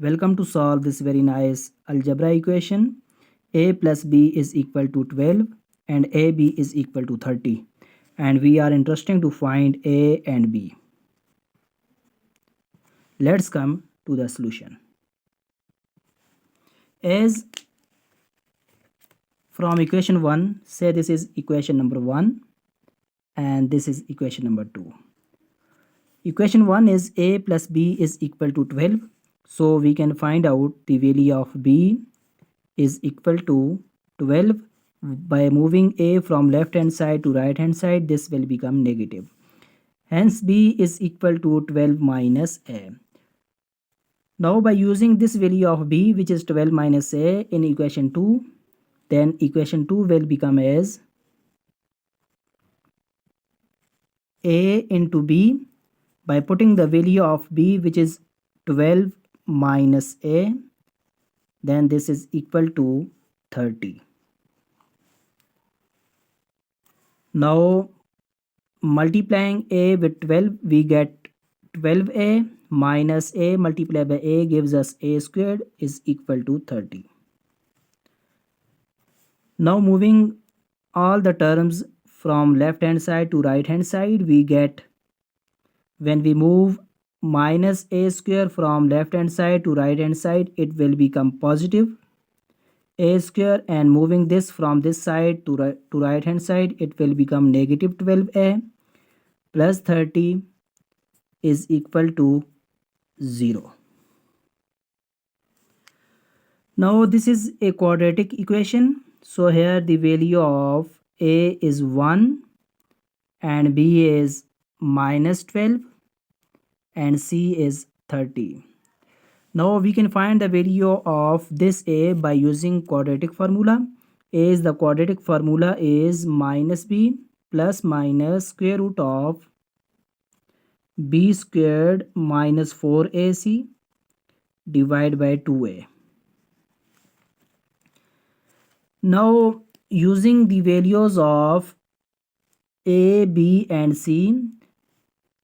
Welcome to solve this very nice algebra equation. A plus B is equal to 12 and AB is equal to 30. And we are interested to find A and B. Let's come to the solution. As from equation 1, say this is equation number 1 and this is equation number 2. Equation 1 is A plus B is equal to 12. So we can find out the value of B is equal to 12. By moving A from left hand side to right hand side, this will become negative. Hence B is equal to 12 minus A. Now by using this value of B, which is 12 minus A in equation 2, then equation 2 will become as A into B. By putting the value of B, which is 12 minus A, then this is equal to 30. Now multiplying A with 12, we get 12A minus A multiplied by A gives us A squared is equal to 30. Now moving all the terms from left hand side to right hand side, we get, when we move minus A square from left hand side to right hand side, it will become positive A square, and moving this from this side to right hand side, it will become negative 12A plus 30 is equal to 0. Now this is a quadratic equation. So here the value of A is 1 and B is minus 12 and C is 30. Now we can find the value of this A by using quadratic formula. A is the quadratic formula is minus B plus minus square root of B squared minus 4AC divided by 2A. Now using the values of A, B and C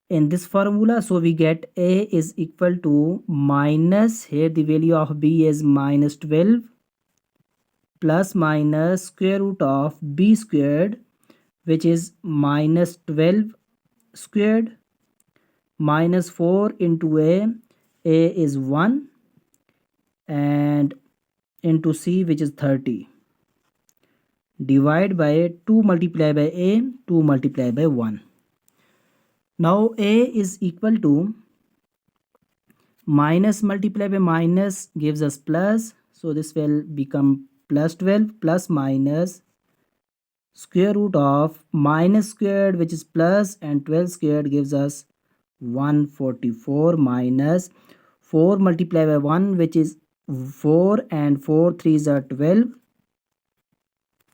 in this formula, so we get A is equal to minus, here the value of B is minus 12 plus minus square root of B squared, which is minus 12 squared minus 4 into A is 1 and into C, which is 30, divide by 2 multiplied by A, 2 multiplied by 1. Now A is equal to minus multiplied by minus gives us plus, so this will become plus 12 plus minus square root of minus squared, which is plus, and 12 squared gives us 144 minus 4 multiplied by 1, which is 4, and 4 3s are 12.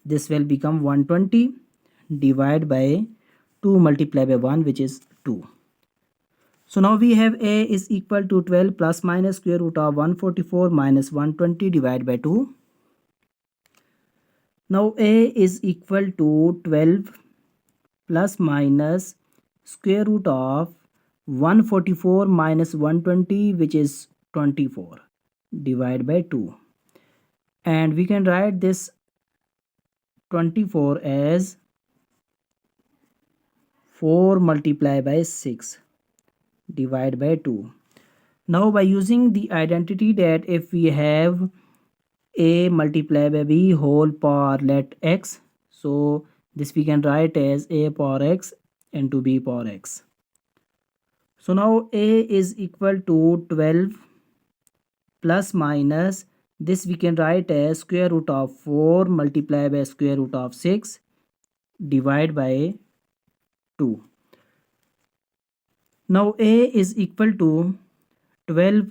This will become 120 divided by 2 multiplied by 1, which is 2. So now we have A is equal to 12 plus minus square root of 144 minus 120 divided by 2. Now A is equal to 12 plus minus square root of 144 minus 120, which is 24, divided by 2. And we can write this 24 as 4 multiplied by 6 divided by 2. Now by using the identity that if we have A multiplied by B whole power let x, so this we can write as A power x into B power x. So now A is equal to 12 plus minus, this we can write as square root of 4 multiplied by square root of 6 divided by 2. Now A is equal to 12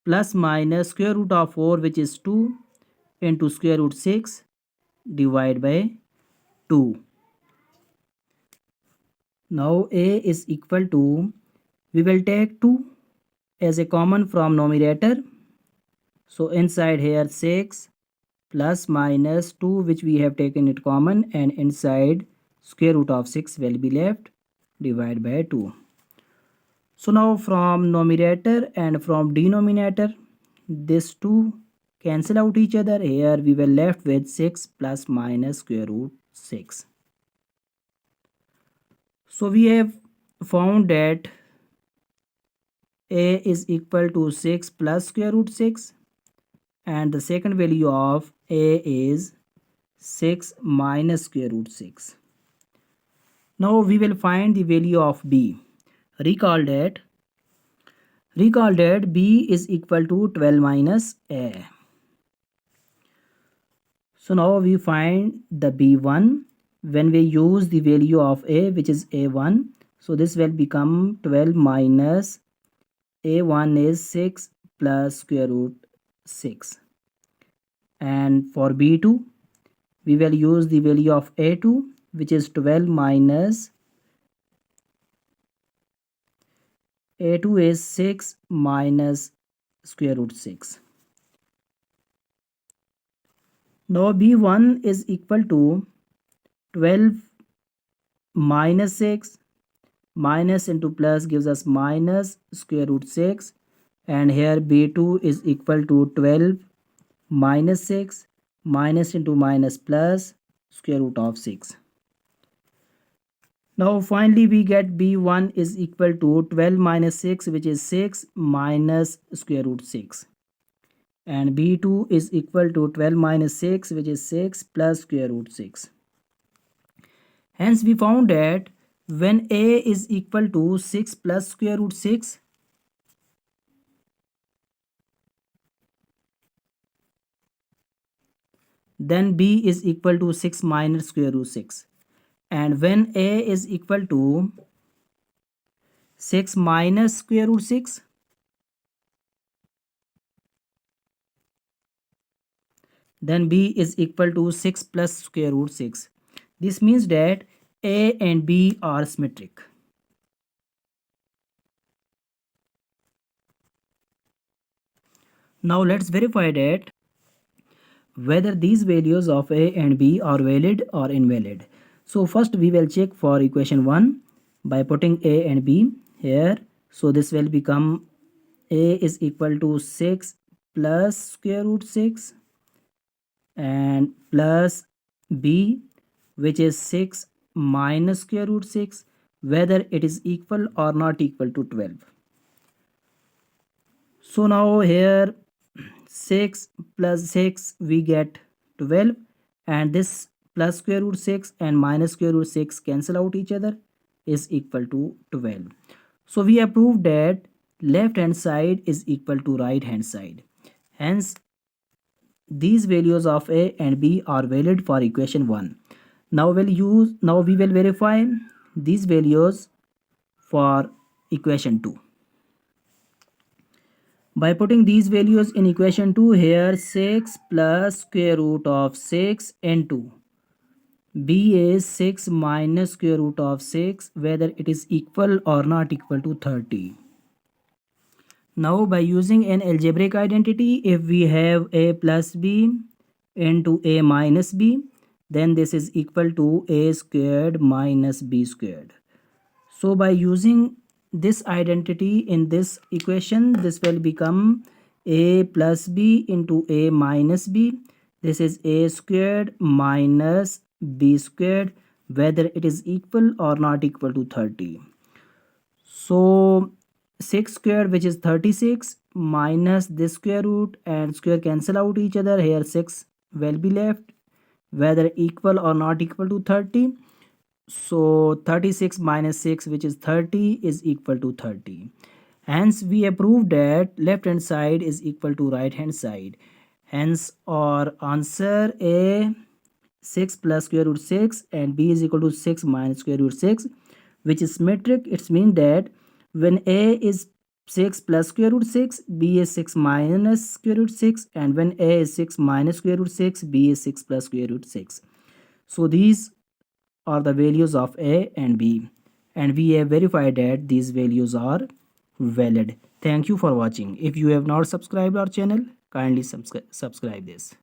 plus minus square root of 4, which is 2, into square root 6 divided by 2. Now A is equal to, we will take 2 as a common from numerator. So inside here 6 plus minus 2, which we have taken it common, and inside square root of 6 will be left, divided by 2. So now from numerator and from denominator, these two cancel out each other. Here we were left with 6 plus minus square root 6. So we have found that a is equal to 6 plus square root 6, and the second value of a is 6 minus square root 6. Now we will find the value of b. Recall that b is equal to 12 minus a. So now we find the b1 when we use the value of a, which is a1. So this will become 12 minus a1 is 6 plus square root 6. And for b2 we will use the value of a2, which is 12 minus a2 is 6 minus square root 6. Now b1 is equal to 12 minus 6, minus into plus gives us minus square root 6, and here b2 is equal to 12 minus 6, minus into minus plus square root of 6. Now finally we get b1 is equal to 12 minus 6, which is 6 minus square root 6, and b2 is equal to 12 minus 6, which is 6 plus square root 6. Hence we found that when a is equal to 6 plus square root 6, then b is equal to 6 minus square root 6. And when a is equal to 6 minus square root 6, then b is equal to 6 plus square root 6. This means that a and b are symmetric. Now let's verify that whether these values of a and b are valid or invalid. So first we will check for equation 1 by putting a and b here. So this will become a is equal to 6 plus square root 6 and plus b, which is 6 minus square root 6, whether it is equal or not equal to 12. So now here 6 plus 6 we get 12, and this plus square root 6 and minus square root 6 cancel out each other, is equal to 12. So we have proved that left hand side is equal to right hand side. Hence these values of a and b are valid for equation 1. Now we will verify these values for equation 2. By putting these values in equation 2, here 6 plus square root of 6 into b is 6 minus square root of 6, whether it is equal or not equal to 30. Now by using an algebraic identity, if we have a plus b into a minus b, then this is equal to a squared minus b squared. So by using this identity in this equation, this will become a plus b into a minus b. This is a squared minus b squared, whether it is equal or not equal to 30. So 6 squared, which is 36, minus this square root and square cancel out each other. Here 6 will be left, whether equal or not equal to 30. So 36 minus 6, which is 30, is equal to 30. Hence we have proved that left hand side is equal to right hand side. Hence our answer a 6 plus square root 6 and b is equal to 6 minus square root 6, which is symmetric. It means that when a is 6 plus square root 6, b is 6 minus square root 6, and when a is 6 minus square root 6, b is 6 plus square root 6. So these are the values of a and b, and we have verified that these values are valid. Thank you for watching. If you have not subscribed our channel, kindly subscribe this.